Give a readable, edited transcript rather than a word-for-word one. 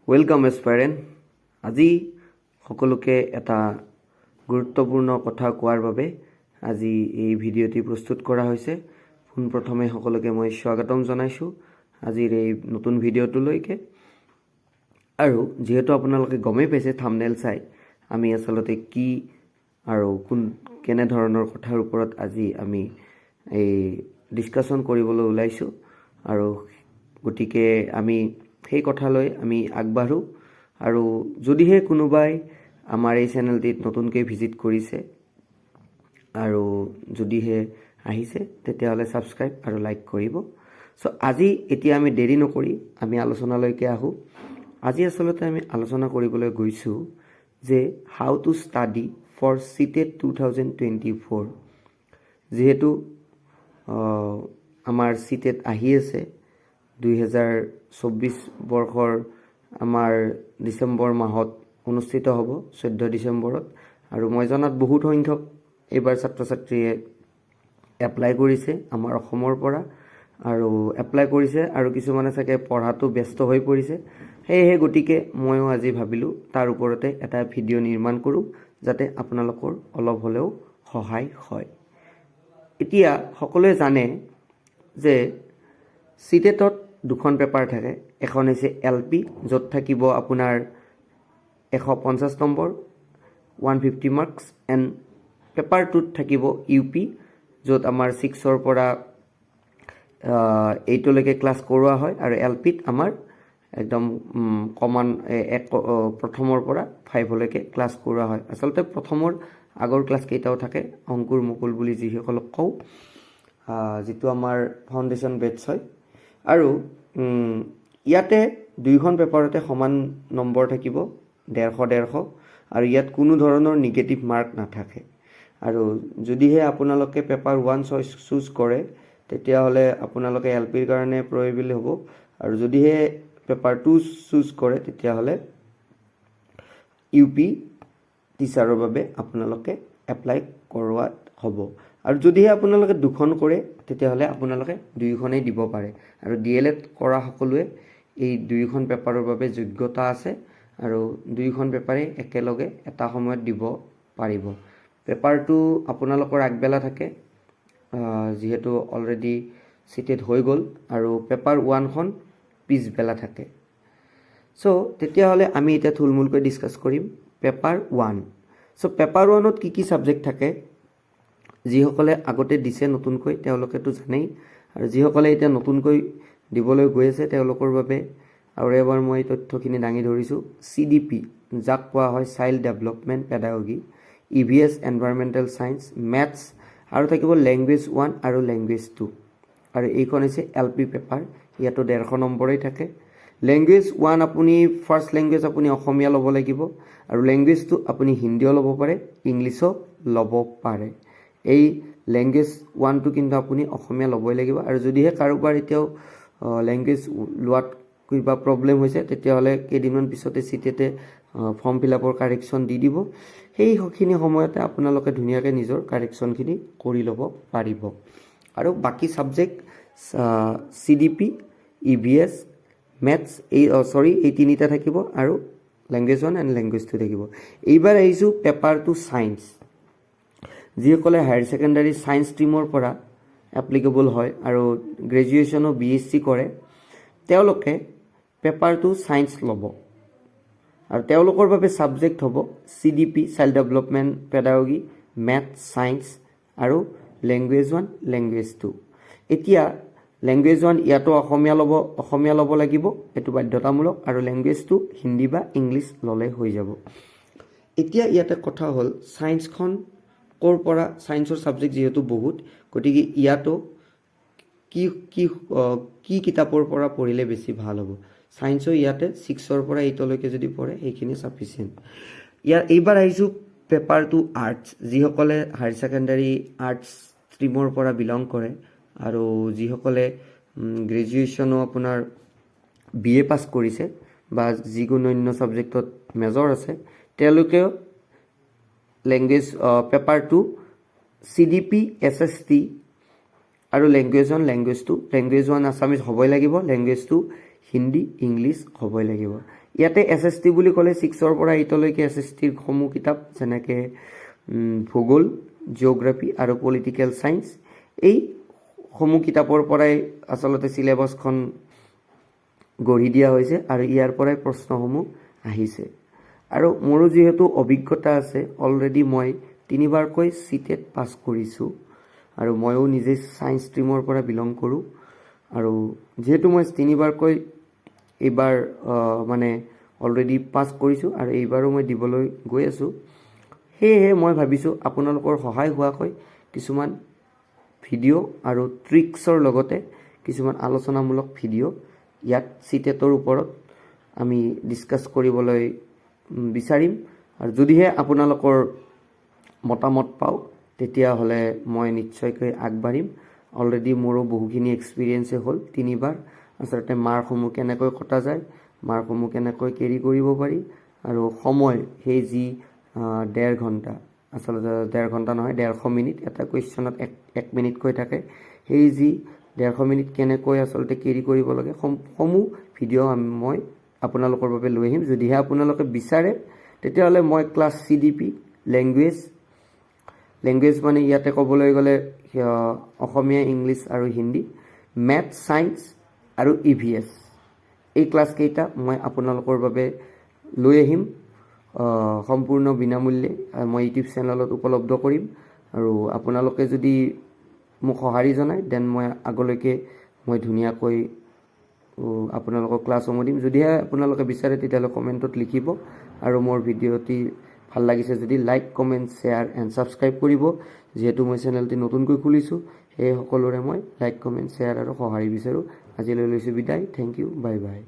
Welcome এসপাইৰেণ্ট। আজি সকলোকে এটা গুৰুত্বপূৰ্ণ কথা কোৱাৰ বাবে আজি এই ভিডিঅ'টি প্ৰস্তুত কৰা হৈছে। পোনপ্ৰথমে সকলোকে মই স্বাগতম জনাইছোঁ আজিৰ এই নতুন ভিডিঅ'টোলৈকে। আৰু যেহেতু আপোনালোকে গমেই পাইছে থাম্বনেইল চাই আমি আচলতে কি আৰু কেনে ধৰণৰ কথাৰ ওপৰত আজি আমি এই ডিছকাশ্যন কৰিবলৈ ওলাইছোঁ, আৰু গতিকে আমি সেই কথালৈ আমি আগবাঢ়োঁ। আৰু যদিহে কোনোবাই আমাৰ এই চেনেলটিত নতুনকৈ ভিজিট কৰিছে আৰু যদিহে আহিছে তেতিয়াহ'লে ছাবস্ক্ৰাইব আৰু লাইক কৰিব। আজি এতিয়া আমি দেৰি নকৰি আমি আলোচনালৈকে আহোঁ। আজি আচলতে আমি আলোচনা কৰিবলৈ গৈছোঁ যে হাউ টু ষ্টাডি ফৰ চিটেট 2024। যিহেতু আমাৰ চিটেট আহি আছে 2024 বৰ্ষৰ আমাৰ ডিচেম্বৰ মাহত অনুষ্ঠিত হ'ব 14 ডিচেম্বৰত। আৰু মই জনাত বহুত সংখ্যক এইবাৰ ছাত্ৰ ছাত্ৰীয়ে এপ্লাই কৰিছে আমাৰ অসমৰ পৰা, আৰু এপ্লাই কৰিছে আৰু কিছুমানে চাগে পঢ়াটো ব্যস্ত হৈ পৰিছে। সেয়েহে গতিকে ময়ো আজি ভাবিলোঁ তাৰ ওপৰতে এটা ভিডিঅ' নিৰ্মাণ কৰোঁ যাতে আপোনালোকৰ অলপ হ'লেও সহায় হয়। এতিয়া সকলোৱে জানে যে চিটেটত দুখন পেপাৰ থাকে। এখন হৈছে LP, য'ত থাকিব আপোনাৰ 150 নম্বৰ 150 মাৰ্কছ, এণ্ড পেপাৰ 2ত থাকিব UP, য'ত আমাৰ 6ৰ পৰা 8লৈকে ক্লাছ কৰোৱা হয়, আৰু LPত আমাৰ একদম কমন প্ৰথমৰ পৰা 5লৈকে ক্লাছ কৰোৱা হয়। আচলতে প্ৰথমৰ আগৰ ক্লাছ কেইটাও থাকে, অংকুৰ মুকুল বুলি যিসকলক কওঁ, যিটো আমাৰ ফাউণ্ডেশ্যন বেটছ হয়। আৰু ইয়াতে দুইখন পেপাৰতে সমান নম্বৰ থাকিব 150, আৰু ইয়াত কোনো ধৰণৰ নিগেটিভ মাৰ্ক নাথাকে। আৰু যদিহে আপোনালোকে পেপাৰ 1 চুজ কৰে তেতিয়াহ'লে আপোনালোকে LPৰ কাৰণে প্ৰয়েবল হ'ব, আৰু যদিহে পেপাৰ 2 চুজ কৰে তেতিয়াহ'লে UP টিচাৰৰ বাবে আপোনালোকে এপ্লাই কৰোৱাত হ'ব। আৰু যদিহে আপোনালোকে দুখন কৰে তেতিয়াহ'লে আপোনালোকে দুয়োখনেই দিব পাৰে। আৰু DLED কৰা সকলোৱে এই দুয়োখন পেপাৰৰ বাবে যোগ্যতা আছে, আৰু দুয়োখন পেপাৰে একেলগে এটা সময়ত দিব পাৰিব। পেপাৰটো আপোনালোকৰ আগবেলা থাকে যিহেতু অলৰেডি চিটেড হৈ গ'ল, আৰু পেপাৰ 1খন পিছবেলা থাকে। তেতিয়াহ'লে আমি এতিয়া থুলমূলকৈ ডিছকাছ কৰিম পেপাৰ 1। পেপাৰ 1ত কি ছাবজেক্ট থাকে, যিসকলে আগতে দিছে নতুনকৈ তেওঁলোকেতো জানেই, আৰু যিসকলে এতিয়া নতুনকৈ দিবলৈ গৈ আছে তেওঁলোকৰ বাবে আৰু এবাৰ মই তথ্যখিনি দাঙি ধৰিছোঁ। CDP, যাক কোৱা হয় child development pedagogy, EVS environmental science, maths, আৰু থাকিব লেংগুৱেজ 1 আৰু লেংগুৱেজ 2। আৰু এইখন হৈছে LP পেপাৰ, ইয়াতো 150 নম্বৰেই থাকে। লেংগুৱেজ 1 আপুনি ফাৰ্ষ্ট লেংগুৱেজ আপুনি অসমীয়া ল'ব লাগিব, আৰু লেংগুৱেজ 2 আপুনি হিন্দীও ল'ব পাৰে, ইংলিছো ল'ব পাৰে। এই লেংগুৱেজ 1টো কিন্তু আপুনি অসমীয়া ল'বই লাগিব। আৰু যদিহে কাৰোবাৰ এতিয়াও লেংগুৱেজ লোৱাত কিবা প্ৰব্লেম হৈছে তেতিয়াহ'লে কেইদিনমান পিছতে চিটেটে ফৰ্ম ফিলআপৰ কাৰেকশ্যন দি দিব। সেইখিনি সময়তে আপোনালোকে ধুনীয়াকৈ নিজৰ কাৰেকশ্যনখিনি কৰি ল'ব পাৰিব। আৰু বাকী ছাবজেক্ট CDP, EVS, মেথছ এই তিনিটা থাকিব, আৰু লেংগুৱেজ 1 এণ্ড লেংগুৱেজ 2 থাকিব। এইবাৰ আহিছোঁ পেপাৰ 2 ছায়েন্স। যিসকলে হায়াৰ ছেকেণ্ডাৰী ছায়েন্স ষ্ট্ৰীমৰ পৰা এপ্লিকেবল হয় আৰু গ্ৰেজুৱেশ্যনো BSc কৰে তেওঁলোকে পেপাৰ 2 ছায়েন্স ল'ব, আৰু তেওঁলোকৰ বাবে ছাবজেক্ট হ'ব CDP child development pedagogy, maths, science, আৰু লেংগুৱেজ 1 লেংগুৱেজ 2। এতিয়া লেংগুৱেজ 1 ইয়াতো অসমীয়া ল'ব লাগিব, এইটো বাধ্যতামূলক, আৰু লেংগুৱেজ 2 হিন্দী বা ইংলিছ ল'লে হৈ যাব। এতিয়া ইয়াতে কথা হ'ল ছায়েন্সখন ক'ৰ পৰা, ছায়েন্সৰ ছাবজেক্ট যিহেতু বহুত, গতিকে ইয়াতো কি কিতাপৰ পৰা পঢ়িলে বেছি ভাল হ'ব। ছায়েন্সো ইয়াতে 6ৰ পৰা 8লৈকে যদি পঢ়ে সেইখিনি ছাফিচিয়েণ্ট। এইবাৰ আহিছোঁ পেপাৰ 2 আৰ্টছ। যিসকলে হায়াৰ ছেকেণ্ডাৰী আৰ্টছ ষ্ট্ৰীমৰ পৰা বিলং কৰে, আৰু যিসকলে গ্ৰেজুৱেশ্যনো আপোনাৰ BA পাছ কৰিছে বা যিকোনো অন্য ছাবজেক্টত মেজৰ আছে, তেওঁলোকেও লেংগুৱেজ পেপাৰ 2 CDP, SST, আৰু লেংগুৱেজ 1 লেংগুৱেজ 2। লেংগুৱেজ 1 আছামিজ হ'বই লাগিব, লেংগুৱেজ 2 হিন্দী ইংলিছ হ'বই লাগিব। ইয়াতে SST বুলি ক'লে 6ৰ পৰা 8লৈকে SSTৰ সমূহ কিতাপ যেনেকৈ ভূগোল, জিঅ'গ্ৰাফী আৰু পলিটিকেল ছায়েন্স, এই সমূহ কিতাপৰ পৰাই আচলতে চিলেবাছখন গঢ়ি দিয়া হৈছে আৰু ইয়াৰ পৰাই প্ৰশ্নসমূহ আহিছে। আৰু মোৰো যিহেতু অভিজ্ঞতা আছে, অলৰেডি মই 3বাৰকৈ CTET পাছ কৰিছোঁ আৰু ময়ো নিজে ছায়েন্স ষ্ট্ৰীমৰ পৰা বিলং কৰোঁ। আৰু যিহেতু মই 3বাৰকৈ এইবাৰ মানে অলৰেডি পাছ কৰিছোঁ আৰু এইবাৰো মই দিবলৈ গৈ আছোঁ, সেয়েহে মই ভাবিছোঁ আপোনালোকৰ সহায় হোৱাকৈ কিছুমান ভিডিঅ' আৰু ট্ৰিক্সৰ লগতে কিছুমান আলোচনামূলক ভিডিঅ' ইয়াত CTETৰ ওপৰত আমি ডিছকাছ কৰিবলৈ বিচাৰিম। আৰু যদিহে আপোনালোকৰ মতামত পাওঁ তেতিয়াহ'লে মই নিশ্চয়কৈ আগবাঢ়িম। অলৰেডি মোৰো বহুখিনি এক্সপিৰিয়েঞ্চে হ'ল 3বাৰ। আচলতে মাৰ্কসমূহ কেনেকৈ কটা যায়, মাৰ্কসমূহ কেনেকৈ কেৰি কৰিব পাৰি, আৰু সময় সেই যি 1.5 ঘণ্টা, আচলতে 1.5 ঘণ্টা নহয় 150 মিনিট, এটা কুৱেশ্যনত 1 মিনিটকৈ থাকে, সেই যি 150 মিনিট কেনেকৈ আচলতে কেৰি কৰিব লাগে সমূহ ভিডিঅ' মই আপোনালোকৰ বাবে লৈ আহিম। যদিহে আপোনালোকে বিচাৰে তেতিয়াহ'লে মই ক্লাছ CDP লেংগুৱেজ মানে ইয়াতে ক'বলৈ গ'লে অসমীয়া, ইংলিছ আৰু হিন্দী, মেথছ, ছায়েন্স আৰু EVS, এই ক্লাছকেইটা মই আপোনালোকৰ বাবে লৈ আহিম সম্পূৰ্ণ বিনামূল্যে। মই ইউটিউব চেনেলত উপলব্ধ কৰিম আৰু আপোনালোকে যদি মোক সঁহাৰি জনায় দেন মই আগলৈকে ধুনীয়াকৈ আপোনালোকক ক্লাছসমূহ দিম। যদিহে আপোনালোকে বিচাৰে তেতিয়াহ'লে কমেণ্টত লিখিব আৰু মোৰ ভিডিঅ'টি ভাল লাগিছে যদি like, comment, share and subscribe কৰিব। যিহেতু মই চেনেলটি নতুনকৈ খুলিছোঁ, সেয়ে সকলোৰে মই লাইক, কমেণ্ট, শ্বেয়াৰ আৰু সঁহাৰি বিচাৰোঁ। আজিলৈ লৈছোঁ বিদায়। Thank you, bye by.